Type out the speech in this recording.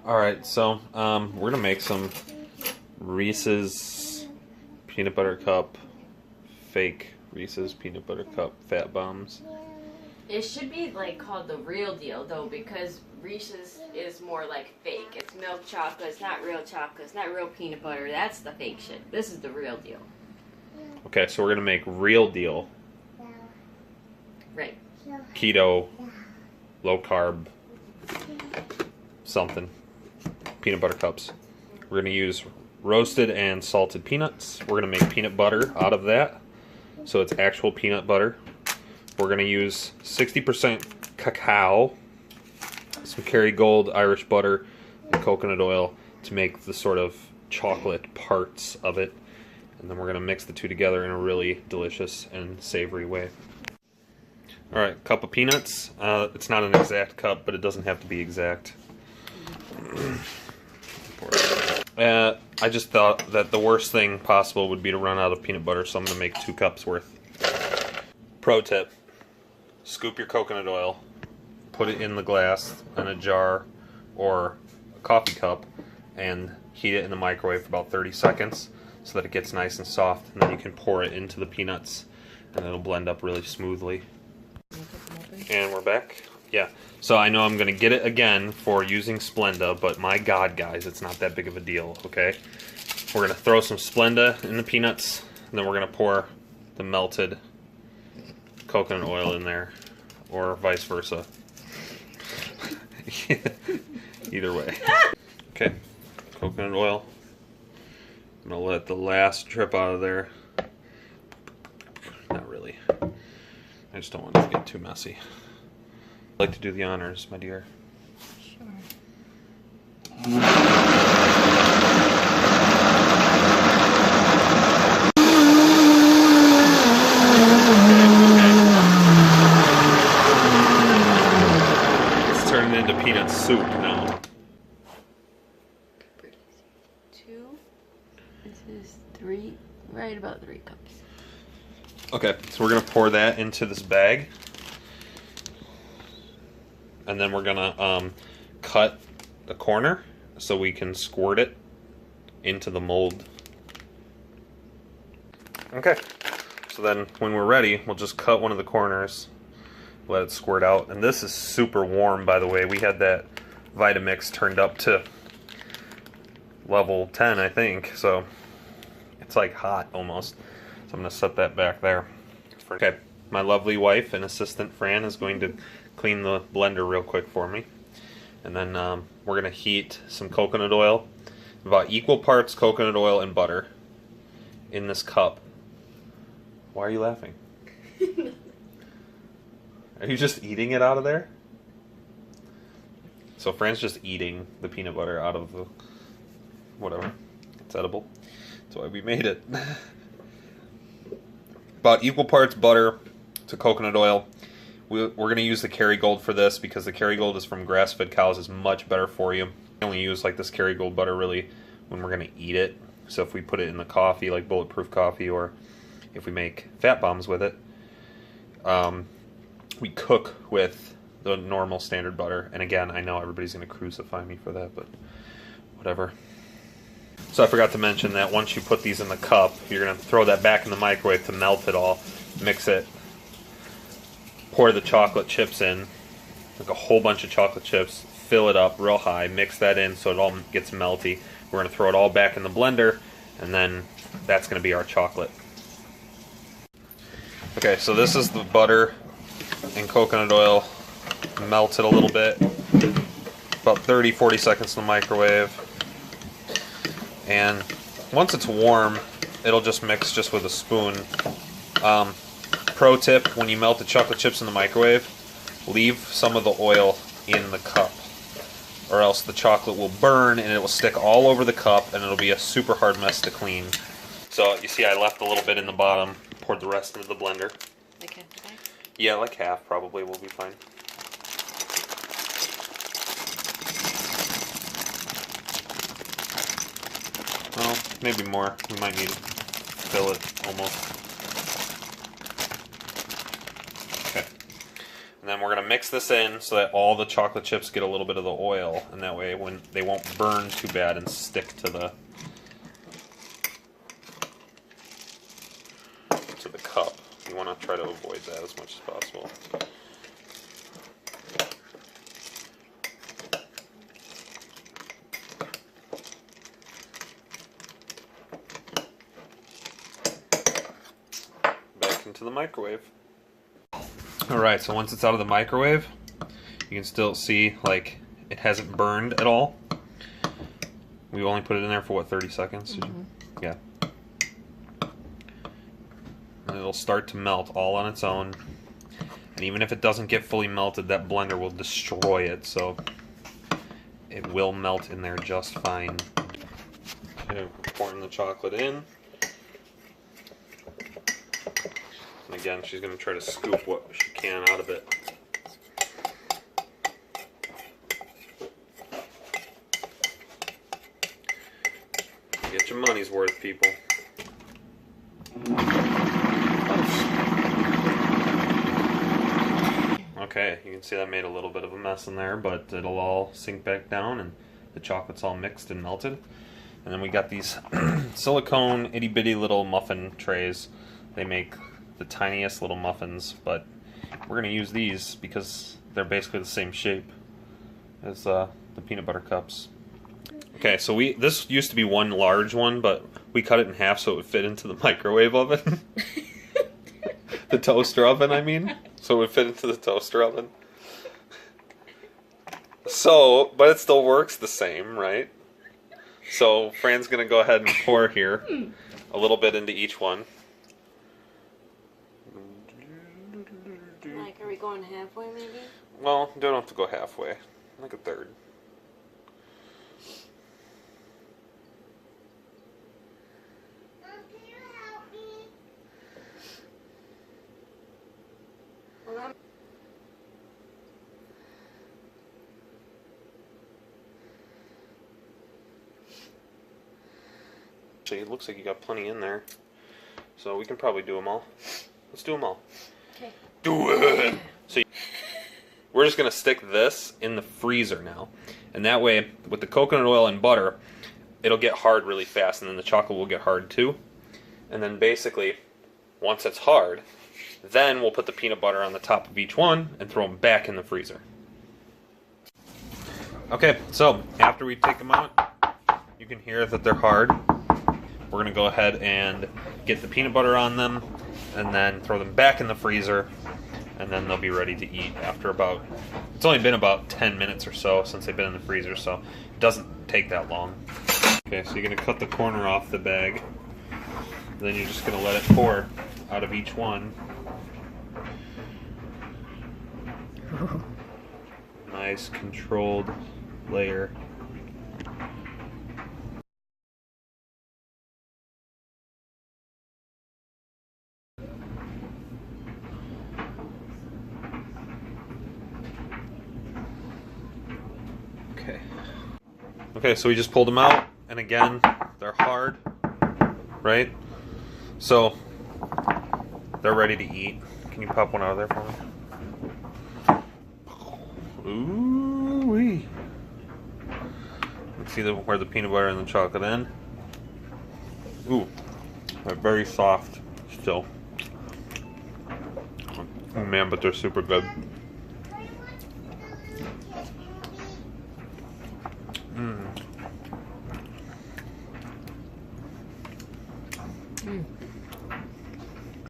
Alright, so we're gonna make some Reese's Peanut Butter Cup, fake Reese's Peanut Butter Cup Fat Bombs. It should be like called the real deal though, because Reese's is more like fake. It's milk chocolate, it's not real chocolate, it's not real peanut butter. That's the fake shit. This is the real deal. Okay, so we're gonna make real deal. Right. Keto, low carb, something. Peanut butter cups. We're going to use roasted and salted peanuts. We're going to make peanut butter out of that. So it's actual peanut butter. We're going to use 60% cacao, some Kerrygold Irish butter, and coconut oil to make the sort of chocolate parts of it. And then we're going to mix the two together in a really delicious and savory way. Alright, cup of peanuts. It's not an exact cup, but it doesn't have to be exact. I just thought that the worst thing possible would be to run out of peanut butter, so I'm going to make 2 cups worth. Pro tip: scoop your coconut oil, put it in the glass, in a jar, or a coffee cup, and heat it in the microwave for about 30 seconds so that it gets nice and soft, and then you can pour it into the peanuts, and it'll blend up really smoothly. And we're back. Yeah, so I know I'm going to get it again for using Splenda, but my God, guys, it's not that big of a deal, okay? We're going to throw some Splenda in the peanuts, and then we're going to pour the melted coconut oil in there, or vice versa. Either way. Okay, coconut oil. I'm going to let the last drip out of there. Not really. I just don't want it to get too messy. I'd like to do the honors, my dear. Sure. It's turning into peanut soup now. 2. This is 3. Right about 3 cups. Okay, so we're going to pour that into this bag. And then we're going to cut the corner so we can squirt it into the mold. Okay, so then when we're ready, we'll just cut one of the corners, let it squirt out. And this is super warm, by the way. We had that Vitamix turned up to level 10, I think, so it's like hot almost. So I'm going to set that back there. Okay, my lovely wife and assistant Fran is going to clean the blender real quick for me. And then we're going to heat some coconut oil, about equal parts coconut oil and butter, in this cup. Why are you laughing? Are you just eating it out of there? So Fran's just eating the peanut butter out of the whatever. It's edible. That's why we made it. About equal parts butter to coconut oil. We're going to use the Kerrygold for this because the Kerrygold is from grass-fed cows. Is much better for you. We only use like this Kerrygold butter really when we're going to eat it. So if we put it in the coffee, like bulletproof coffee, or if we make fat bombs with it, we cook with the normal standard butter. And again, I know everybody's going to crucify me for that, but whatever. So I forgot to mention that once you put these in the cup, you're going to throw that back in the microwave to melt it all, mix it, pour the chocolate chips in, like a whole bunch of chocolate chips, fill it up real high, mix that in so it all gets melty. We're going to throw it all back in the blender, and then that's going to be our chocolate. Okay, so this is the butter and coconut oil melted a little bit, about 30-40 seconds in the microwave. And once it's warm, it'll just mix just with a spoon. Pro tip, when you melt the chocolate chips in the microwave, leave some of the oil in the cup, or else the chocolate will burn and it will stick all over the cup and it'll be a super hard mess to clean. So you see I left a little bit in the bottom, poured the rest into the blender. Like half? Yeah, like half probably will be fine. Well, maybe more. We might need to fill it almost. Okay. And then we're gonna mix this in so that all the chocolate chips get a little bit of the oil, and that way when they won't burn too bad and stick to the cup. You want to try to avoid that as much as possible. Back into the microwave. Alright, so once it's out of the microwave, you can still see like it hasn't burned at all. We only put it in there for what, 30 seconds? Yeah. And it'll start to melt all on its own. And even if it doesn't get fully melted, that blender will destroy it, so it will melt in there just fine. Okay, pouring the chocolate in. And again, she's going to try to scoop what she can out of it. Get your money's worth, people. Okay, you can see that made a little bit of a mess in there, but it'll all sink back down and the chocolate's all mixed and melted. And then we got these silicone itty bitty little muffin trays. They make the tiniest little muffins, but we're going to use these because they're basically the same shape as the peanut butter cups. Okay, so this used to be one large one, but we cut it in half so it would fit into the microwave oven. The toaster oven, I mean. So it would fit into the toaster oven. So, but it still works the same, right? So Fran's going to go ahead and pour here a little bit into each one. Like, are we going halfway maybe? Well, you don't have to go halfway. Like a third. Actually, it looks like you got plenty in there. So we can probably do them all. Let's do them all. Okay. Do it! So we're just going to stick this in the freezer now. And that way, with the coconut oil and butter, it'll get hard really fast, and then the chocolate will get hard too. And then basically, once it's hard, then we'll put the peanut butter on the top of each one and throw them back in the freezer. Okay, so after we take them out, you can hear that they're hard. We're going to go ahead and get the peanut butter on them and then throw them back in the freezer, and then they'll be ready to eat after about, it's only been about 10 minutes or so since they've been in the freezer, so it doesn't take that long. Okay, so you're going to cut the corner off the bag, then you're just going to let it pour out of each one. Nice controlled layer. Okay, so we just pulled them out, and again, they're hard, right? So, they're ready to eat. Can you pop one out of there for me? Ooh-wee. You see where the peanut butter and the chocolate in? Ooh, they're very soft still. Oh man, but they're super good.